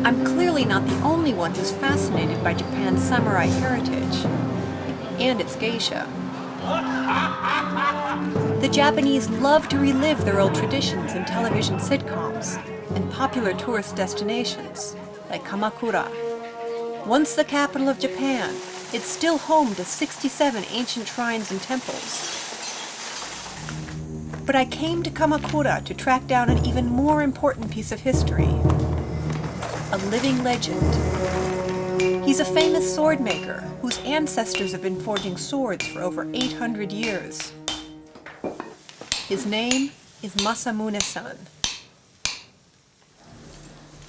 I'm clearly not the only one who's fascinated by Japan's samurai heritage and its geisha. The Japanese love to relive their old traditions in television sitcoms and popular tourist destinations like Kamakura. Once the capital of Japan, it's still home to 67 ancient shrines and temples. But I came to Kamakura to track down an even more important piece of history. A living legend. He's a famous sword maker whose ancestors have been forging swords for over 800 years. His name is Masamune-san.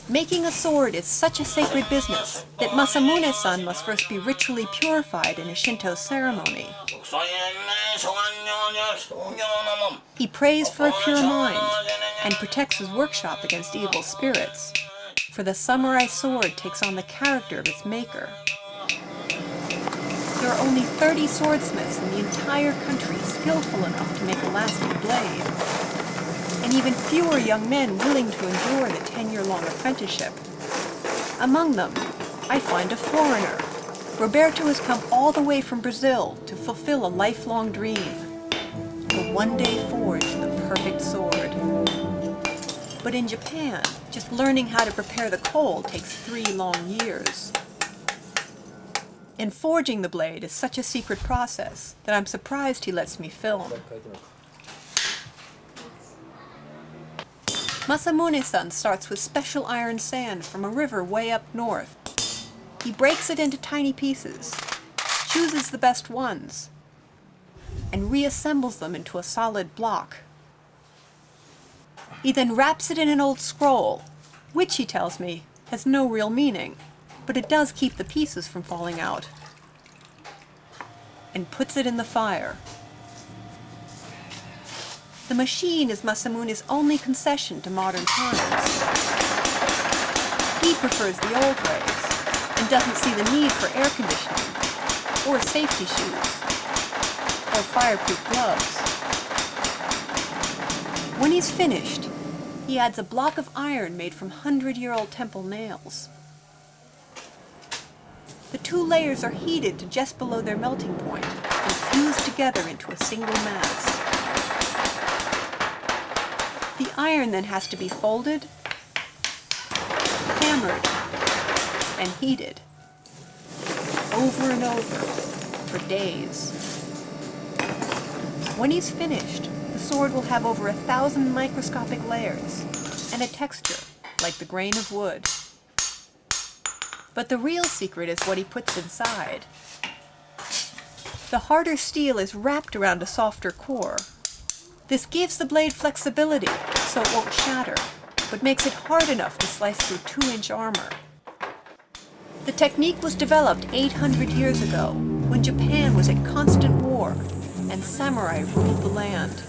Making a sword is such a sacred business that Masamune-san must first be ritually purified in a Shinto ceremony. He prays for a pure mind and protects his workshop against evil spirits, for the samurai sword takes on the character of its maker. There are only 30 swordsmiths in the entire country skillful enough to make a lasting blade, and even fewer young men willing to endure the 10-year-long apprenticeship. Among them, I find a foreigner. Roberto has come all the way from Brazil to fulfill a lifelong dream, to one day forge the perfect sword. But in Japan, just learning how to prepare the coal takes 3 long years. And forging the blade is such a secret process that I'm surprised he lets me film. Masamune-san starts with special iron sand from a river way up north. He breaks it into tiny pieces, chooses the best ones, and reassembles them into a solid block. He then wraps it in an old scroll, which, he tells me, has no real meaning, but it does keep the pieces from falling out, and puts it in the fire. The machine is Masamune's only concession to modern times. He prefers the old ways and doesn't see the need for air conditioning, or safety shoes, or fireproof gloves. When he's finished, he adds a block of iron made from 100-year-old temple nails. The 2 layers are heated to just below their melting point and fused together into a single mass. The iron then has to be folded, hammered, and heated over and over for days. When he's finished, the sword will have over 1,000 microscopic layers and a texture like the grain of wood. But the real secret is what he puts inside. The harder steel is wrapped around a softer core. This gives the blade flexibility so it won't shatter, but makes it hard enough to slice through 2-inch armor. The technique was developed 800 years ago, when Japan was at constant war and samurai ruled the land.